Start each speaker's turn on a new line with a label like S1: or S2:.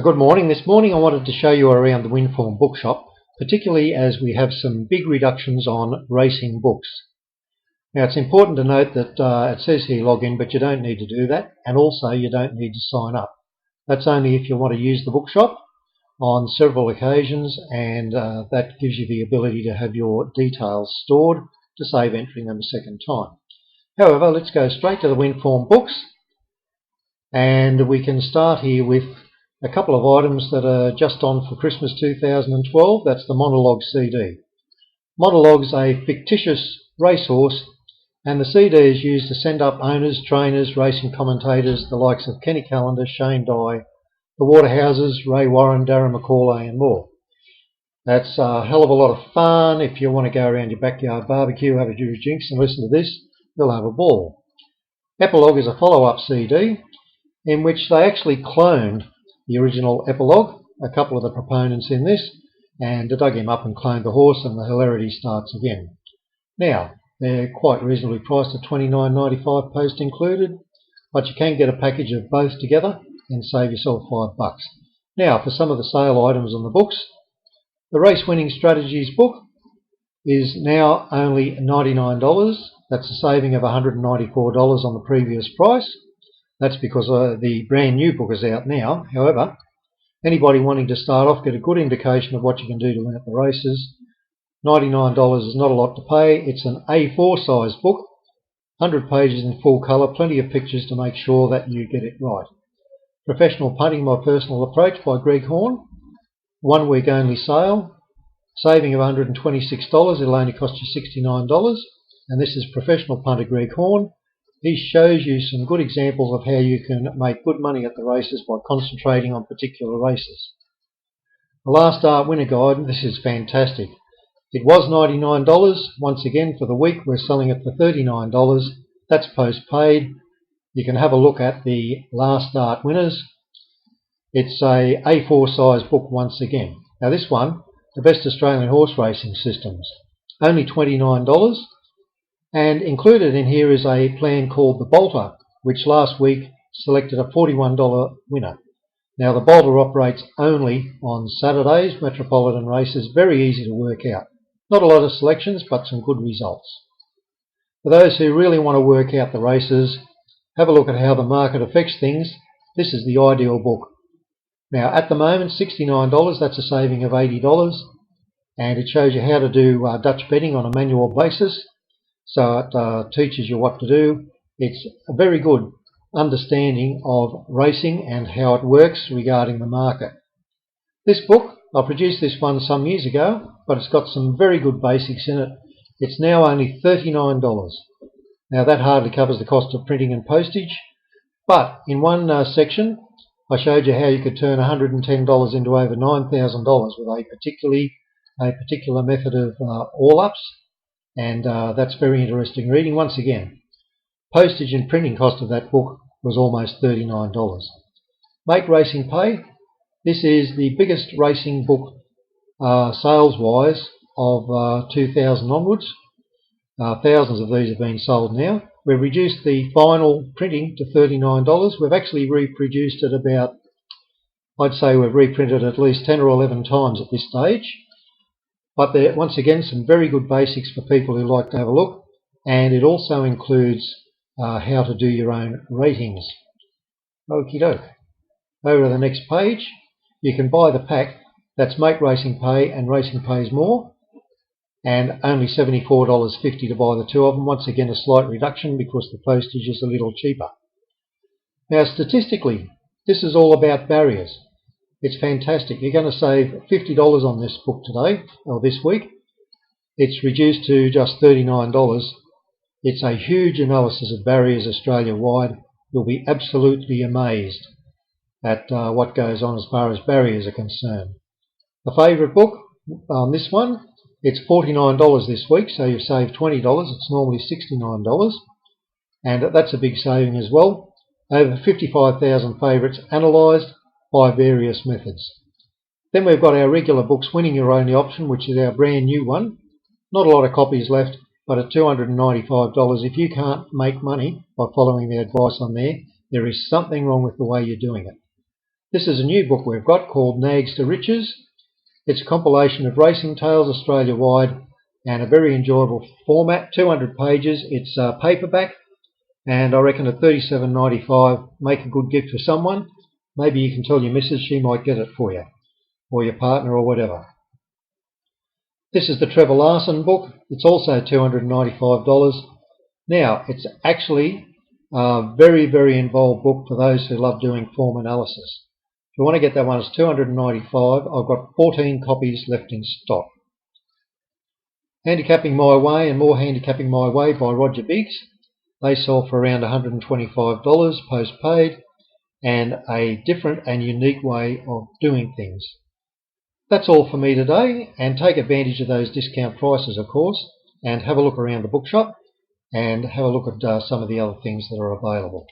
S1: Good morning. This morning I wanted to show you around the Winform bookshop, particularly as we have some big reductions on racing books. Now it's important to note that it says here log in, but you don't need to do that, and also you don't need to sign up. That's only if you want to use the bookshop on several occasions, and that gives you the ability to have your details stored to save entering them a second time. However, let's go straight to the Winform books, and we can start here with a couple of items that are just on for Christmas 2012. That's the Monologue CD. Monologue's a fictitious racehorse, and the CD is used to send up owners, trainers, racing commentators, the likes of Kenny Callender, Shane Dye, the Waterhouses, Ray Warren, Darren McCauley and more. That's a hell of a lot of fun. If you want to go around your backyard barbecue, have a few drinks and listen to this, you'll have a ball. Epilogue is a follow-up CD in which they actually cloned the original Epilogue, a couple of the proponents in this, and dug him up and cloned the horse, and the hilarity starts again. Now, they're quite reasonably priced at $29.95 post included, but you can get a package of both together and save yourself $5. Now, for some of the sale items on the books, the Race Winning Strategies book is now only $99. That's a saving of $194 on the previous price. That's because the brand new book is out now. However, anybody wanting to start off, get a good indication of what you can do to win at the races, $99 is not a lot to pay. It's an A4 size book, 100 pages in full colour, plenty of pictures to make sure that you get it right. Professional Punting, My Personal Approach by Greg Horn, 1 week only sale, saving of $126. It'll only cost you $69, and this is Professional Punter Greg Horn. He shows you some good examples of how you can make good money at the races by concentrating on particular races. The Last Start Winner Guide, this is fantastic. It was $99. Once again, for the week, we're selling it for $39. That's post-paid. You can have a look at the Last Start Winners. It's a A4 size book once again. Now this one, the Best Australian Horse Racing Systems, only $29. And included in here is a plan called the Bolter, which last week selected a $41 winner. Now the Bolter operates only on Saturdays, metropolitan races, very easy to work out. Not a lot of selections, but some good results. For those who really want to work out the races, have a look at how the market affects things. This is the ideal book. Now at the moment, $69, that's a saving of $80, and it shows you how to do Dutch betting on a manual basis. So it teaches you what to do. It's a very good understanding of racing and how it works regarding the market. This book, I produced this one some years ago, but it's got some very good basics in it. It's now only $39. Now that hardly covers the cost of printing and postage, but in one section I showed you how you could turn $110 into over $9,000 with a particular method of all-ups. And that's very interesting reading. Once again, postage and printing cost of that book was almost $39. Make Racing Pay. This is the biggest racing book sales-wise of 2000 onwards. Thousands of these have been sold now. We've reduced the final printing to $39. We've actually reproduced it about, I'd say we've reprinted at least 10 or 11 times at this stage. But there, once again, some very good basics for people who like to have a look, and it also includes how to do your own ratings. Okie doke. Over to the next page, you can buy the pack. That's Make Racing Pay and Racing Pays More, and only $74.50 to buy the two of them. Once again, a slight reduction because the postage is a little cheaper. Now, statistically, this is all about barriers. It's fantastic. You're going to save $50 on this book today, or this week. It's reduced to just $39. It's a huge analysis of barriers Australia-wide. You'll be absolutely amazed at what goes on as far as barriers are concerned. The favourite book on this one, it's $49 this week, so you've saved $20. It's normally $69. And that's a big saving as well. Over 55,000 favourites analysed by various methods. Then we've got our regular books, Winning Your Only Option, which is our brand new one. Not a lot of copies left, but at $295, if you can't make money by following the advice on there, there is something wrong with the way you're doing it. This is a new book we've got called Nags to Riches. It's a compilation of racing tales Australia-wide and a very enjoyable format, 200 pages. It's paperback, and I reckon at $37.95, make a good gift for someone. Maybe you can tell your missus, she might get it for you, or your partner, or whatever. This is the Trevor Larson book. It's also $295. Now, it's actually a very, very involved book for those who love doing form analysis. If you want to get that one, it's $295. I've got 14 copies left in stock. Handicapping My Way and More Handicapping My Way by Roger Biggs. They sell for around $125 post-paid, and a different and unique way of doing things. That's all for me today, and take advantage of those discount prices, of course, and have a look around the bookshop and have a look at some of the other things that are available.